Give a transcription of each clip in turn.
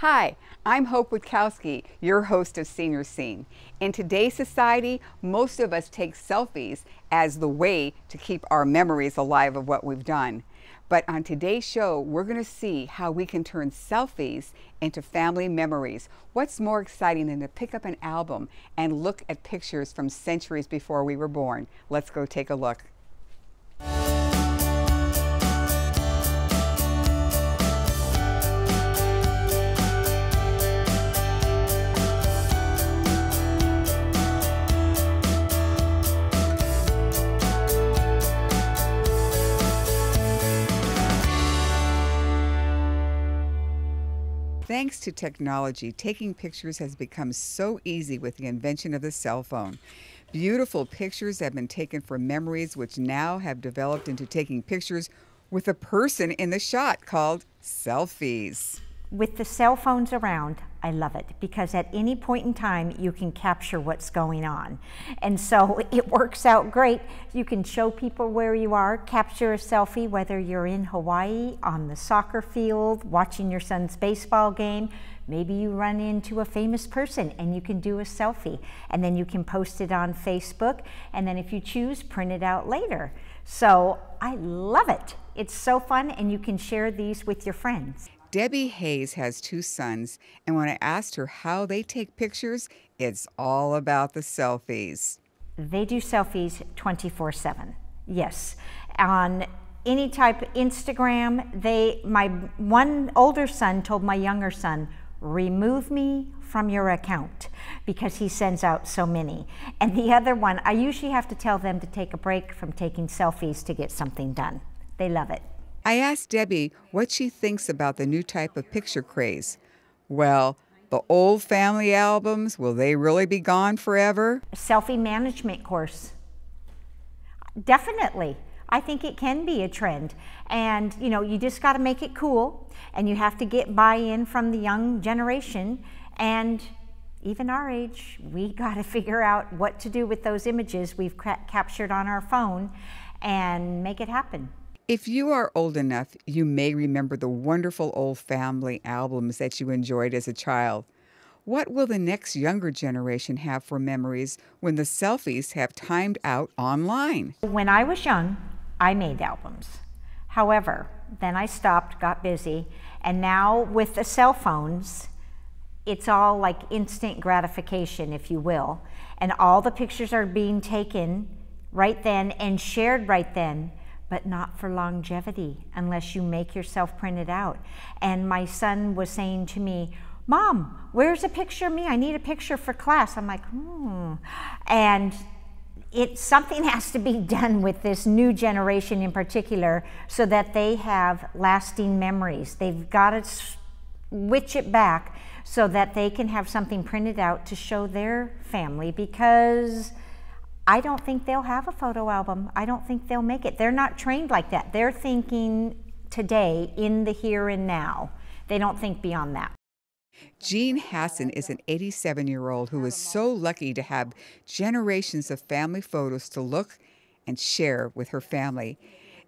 Hi, I'm Hope Witkowsky, your host of Senior Scene. In today's society, most of us take selfies as the way to keep our memories alive of what we've done. But on today's show, we're going to see how we can turn selfies into family memories. What's more exciting than to pick up an album and look at pictures from centuries before we were born? Let's go take a look. Thanks to technology, taking pictures has become so easy with the invention of the cell phone. Beautiful pictures have been taken for memories, which now have developed into taking pictures with a person in the shot, called selfies. With the cell phones around, I love it because at any point in time you can capture what's going on. And so it works out great. You can show people where you are, capture a selfie, whether you're in Hawaii, on the soccer field, watching your son's baseball game. Maybe you run into a famous person and you can do a selfie, and then you can post it on Facebook, and then if you choose, print it out later. So I love it. It's so fun, and you can share these with your friends. Debbie Hayes has two sons, and when I asked her how they take pictures, it's all about the selfies. They do selfies 24/7, yes. On any type of Instagram, my one older son told my younger son, remove me from your account, because he sends out so many. And the other one, I usually have to tell them to take a break from taking selfies to get something done. They love it. I asked Debbie what she thinks about the new type of picture craze. Well, the old family albums, will they really be gone forever? A selfie management course. Definitely. I think it can be a trend. And you know, you just got to make it cool, and you have to get buy-in from the young generation. And even our age, we got to figure out what to do with those images we've captured on our phone and make it happen. If you are old enough, you may remember the wonderful old family albums that you enjoyed as a child. What will the next younger generation have for memories when the selfies have timed out online? When I was young, I made albums. However, then I stopped, got busy, and now with the cell phones, it's all like instant gratification, if you will. And all the pictures are being taken right then and shared right then, but not for longevity unless you make yourself print it out. And my son was saying to me, Mom, where's a picture of me? I need a picture for class. I'm like, And something has to be done with this new generation in particular so that they have lasting memories. They've got to switch it back so that they can have something printed out to show their family, because I don't think they'll have a photo album. I don't think they'll make it. They're not trained like that. They're thinking today, in the here and now. They don't think beyond that. Jean Hassan is an 87-year-old who is so lucky to have generations of family photos to look and share with her family.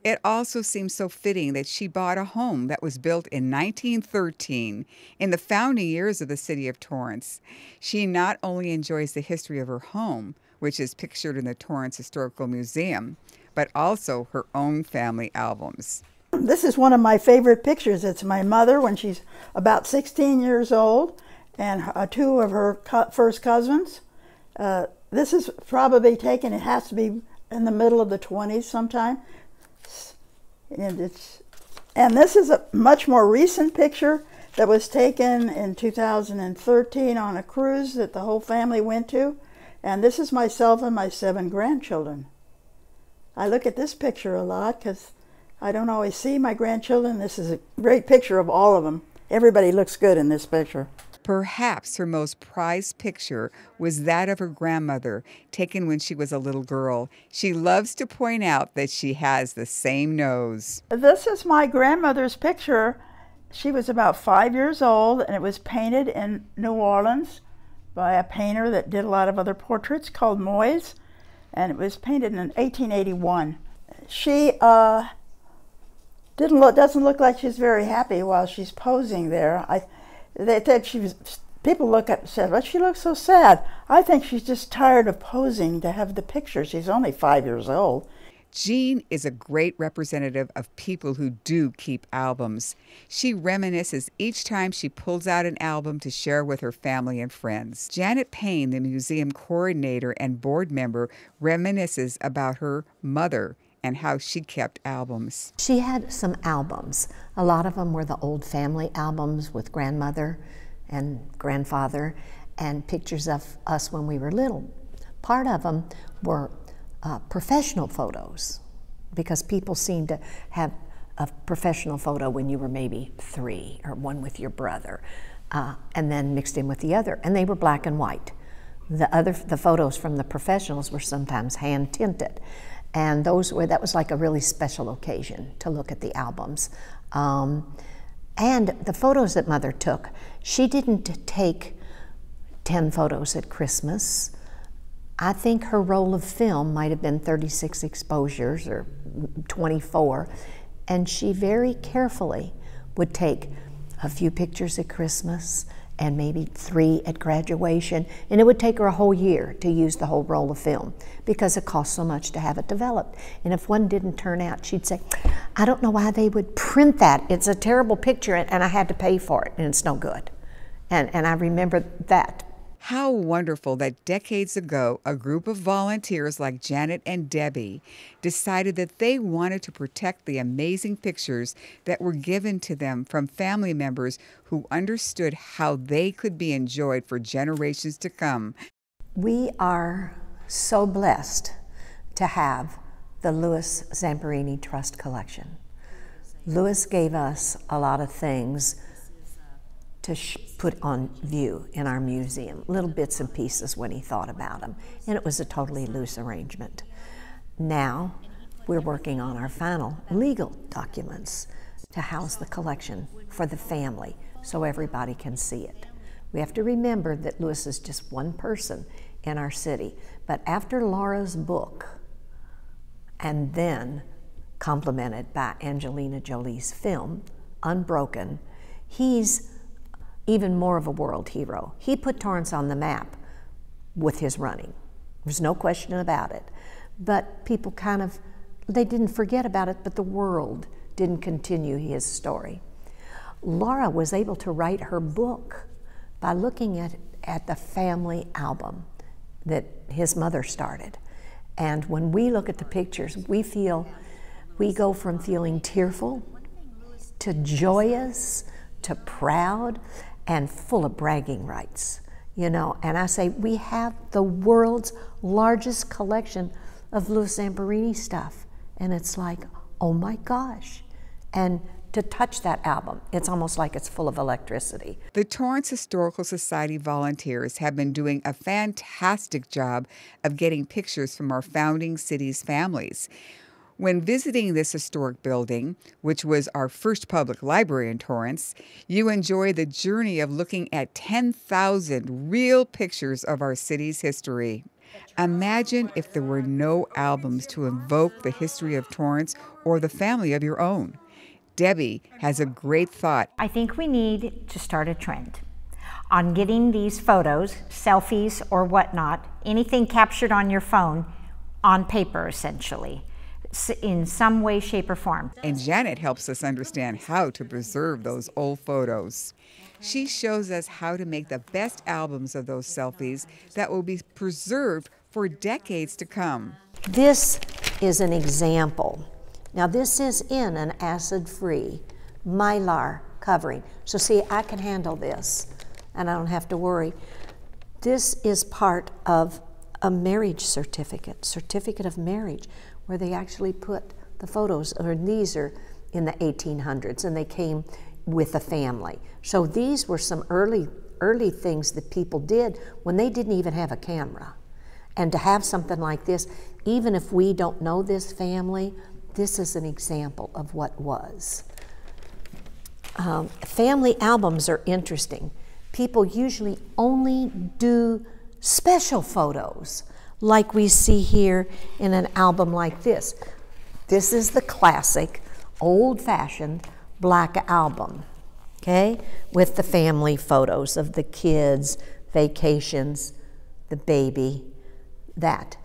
It also seems so fitting that she bought a home that was built in 1913, in the founding years of the city of Torrance. She not only enjoys the history of her home, which is pictured in the Torrance Historical Museum, but also her own family albums. This is one of my favorite pictures. It's my mother when she's about 16 years old, and two of her first cousins. This is probably taken, it has to be in the middle of the 20s sometime. And this is a much more recent picture that was taken in 2013 on a cruise that the whole family went to. And this is myself and my 7 grandchildren. I look at this picture a lot because I don't always see my grandchildren. This is a great picture of all of them. Everybody looks good in this picture. Perhaps her most prized picture was that of her grandmother, taken when she was a little girl. She loves to point out that she has the same nose. This is my grandmother's picture. She was about 5 years old, and it was painted in New Orleans by a painter that did a lot of other portraits called Moyes, and it was painted in 1881. She doesn't look like she's very happy while she's posing there. They said she was. People look at said, "Well, she looks so sad." I think she's just tired of posing to have the picture. She's only 5 years old. Jean is a great representative of people who do keep albums. She reminisces each time she pulls out an album to share with her family and friends. Janet Payne, the museum coordinator and board member, reminisces about her mother and how she kept albums. She had some albums. A lot of them were the old family albums with grandmother and grandfather and pictures of us when we were little. Part of them were professional photos, because people seem to have a professional photo when you were maybe 3, or one with your brother, and then mixed in with the other, and they were black and white. The photos from the professionals were sometimes hand tinted, and that was like a really special occasion to look at the albums. And the photos that Mother took, she didn't take 10 photos at Christmas. I think her roll of film might have been 36 exposures or 24, and she very carefully would take a few pictures at Christmas and maybe 3 at graduation, and it would take her a whole year to use the whole roll of film because it cost so much to have it developed. And if one didn't turn out, she'd say, "I don't know why they would print that. It's a terrible picture and I had to pay for it and it's no good." And I remember that. How wonderful that decades ago, a group of volunteers like Janet and Debbie decided that they wanted to protect the amazing pictures that were given to them from family members who understood how they could be enjoyed for generations to come. We are so blessed to have the Louis Zamperini Trust Collection. Louis gave us a lot of things to put on view in our museum, little bits and pieces when he thought about them, and it was a totally loose arrangement. Now we're working on our final legal documents to house the collection for the family so everybody can see it. We have to remember that Louis is just one person in our city, but after Laura's book, and then complemented by Angelina Jolie's film, Unbroken, he's even more of a world hero. He put Torrance on the map with his running. There's no question about it. But people they didn't forget about it, but the world didn't continue his story. Laura was able to write her book by looking at the family album that his mother started. And when we look at the pictures, we go from feeling tearful to joyous to proud and full of bragging rights, and I say we have the world's largest collection of Louis Zamperini stuff, and it's like, oh my gosh. And to touch that album, it's almost like it's full of electricity. The Torrance Historical Society volunteers have been doing a fantastic job of getting pictures from our founding city's families. When visiting this historic building, which was our first public library in Torrance, you enjoy the journey of looking at 10,000 real pictures of our city's history. Imagine if there were no albums to invoke the history of Torrance or the family of your own. Debbie has a great thought. I think we need to start a trend on getting these photos, selfies or whatnot, anything captured on your phone, on paper essentially, in some way, shape, or form. And Janet helps us understand how to preserve those old photos. She shows us how to make the best albums of those selfies that will be preserved for decades to come. This is an example. Now this is in an acid-free Mylar covering. So see, I can handle this and I don't have to worry. This is part of a marriage certificate of marriage, where they actually put the photos, or these are in the 1800s, and they came with a family. So these were some early things that people did when they didn't even have a camera. And to have something like this, even if we don't know this family, this is an example of what was. Family albums are interesting. People usually only do special photos, like we see here in an album like this. This is the classic, old-fashioned black album. okay, with the family photos of the kids, vacations, the baby, that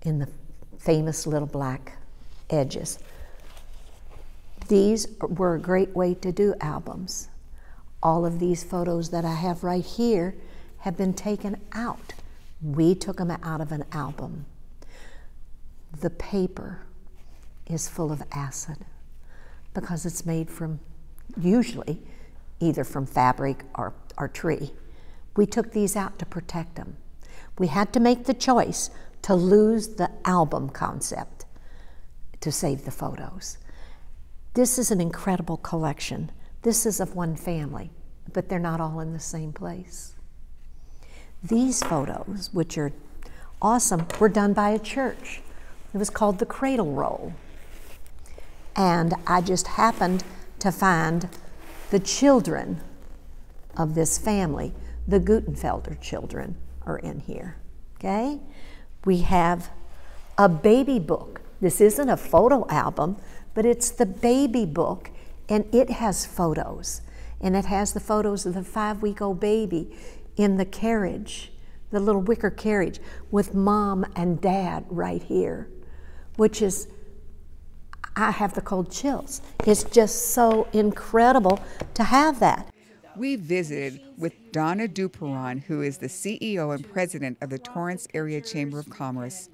in the famous little black edges. These were a great way to do albums. All of these photos that I have right here have been taken out. We took them out of an album. The paper is full of acid because it's made from, usually, either from fabric or tree. We took these out to protect them. We had to make the choice to lose the album concept to save the photos. This is an incredible collection. This is of one family, but they're not all in the same place. These photos, which are awesome, were done by a church. It was called the Cradle Roll. And I just happened to find the children of this family. The Gutenfelder children are in here, okay? We have a baby book. This isn't a photo album, but it's the baby book, and it has photos. And it has the photos of the 5-week-old baby in the carriage, the little wicker carriage, with mom and dad right here, which is, I have the cold chills. It's just so incredible to have that. We visited with Donna Duperon, who is the CEO and president of the Torrance Area Chamber of Commerce.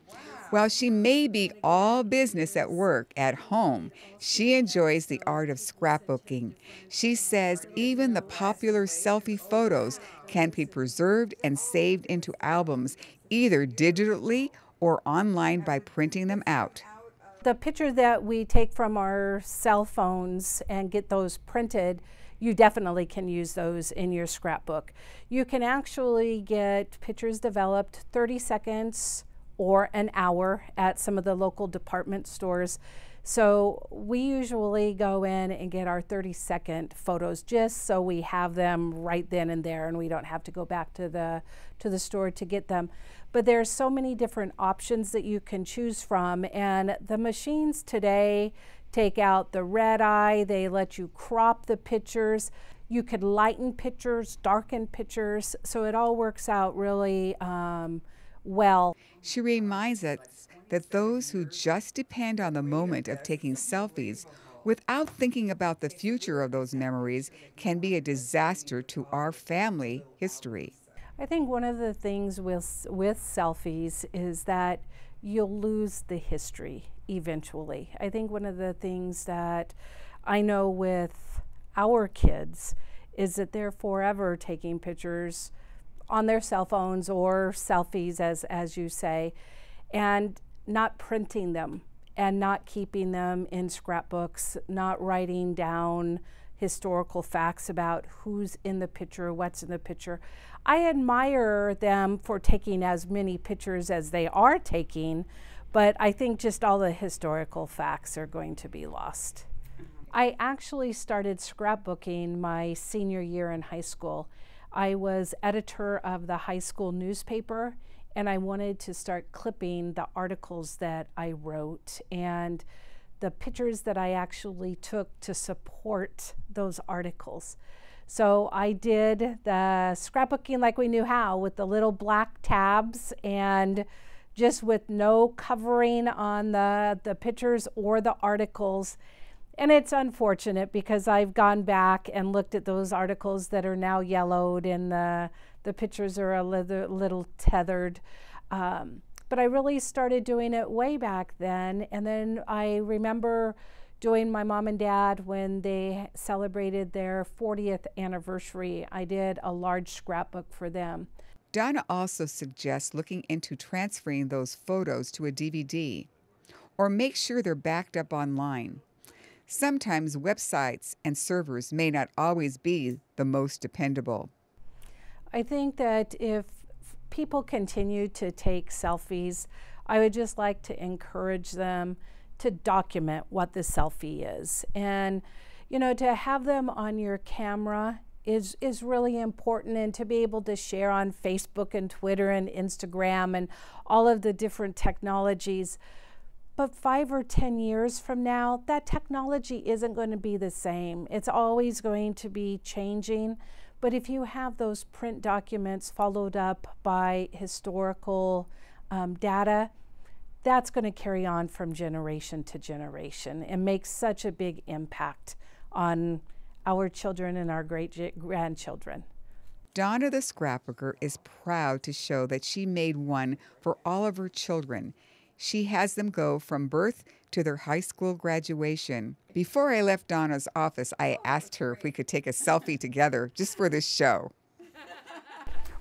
While she may be all business at work, at home, she enjoys the art of scrapbooking. She says even the popular selfie photos can be preserved and saved into albums, either digitally or online by printing them out. The picture that we take from our cell phones and get those printed, you definitely can use those in your scrapbook. You can actually get pictures developed 30 seconds or an hour at some of the local department stores. So we usually go in and get our 30-second photos just so we have them right then and there and we don't have to go back to the store to get them. But there's so many different options that you can choose from, and the machines today take out the red eye, they let you crop the pictures, you could lighten pictures, darken pictures, so it all works out really well. She reminds us that those who just depend on the moment of taking selfies without thinking about the future of those memories can be a disaster to our family history. I think one of the things with selfies is that you'll lose the history eventually. I think one of the things that I know with our kids is that they're forever taking pictures on their cell phones or selfies, as you say, and not printing them and not keeping them in scrapbooks, not writing down historical facts about who's in the picture, what's in the picture. I admire them for taking as many pictures as they are taking, but I think just all the historical facts are going to be lost. I actually started scrapbooking my senior year in high school. I was editor of the high school newspaper, and I wanted to start clipping the articles that I wrote and the pictures that I actually took to support those articles. So I did the scrapbooking like we knew how, with the little black tabs and just with no covering on the pictures or the articles. And it's unfortunate because I've gone back and looked at those articles that are now yellowed and the pictures are a little tethered. But I really started doing it way back then. And then I remember doing my mom and dad when they celebrated their 40th anniversary. I did a large scrapbook for them. Donna also suggests looking into transferring those photos to a DVD or make sure they're backed up online. Sometimes websites and servers may not always be the most dependable. I think that if people continue to take selfies, I would just like to encourage them to document what the selfie is. And, you know, to have them on your camera is really important, and to be able to share on Facebook and Twitter and Instagram and all of the different technologies. But 5 or 10 years from now, that technology isn't going to be the same. It's always going to be changing. But if you have those print documents followed up by historical data, that's going to carry on from generation to generation and make such a big impact on our children and our great-grandchildren. Donna the scrapbooker is proud to show that she made one for all of her children. She has them go from birth to their high school graduation. Before I left Donna's office, I asked her if we could take a selfie together just for this show.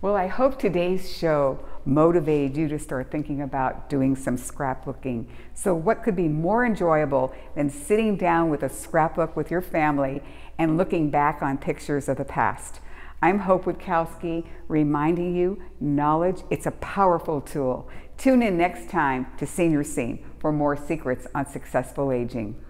Well, I hope today's show motivated you to start thinking about doing some scrapbooking. So what could be more enjoyable than sitting down with a scrapbook with your family and looking back on pictures of the past? I'm Hope Witkowsky, reminding you, knowledge, it's a powerful tool. Tune in next time to Senior Scene for more secrets on successful aging.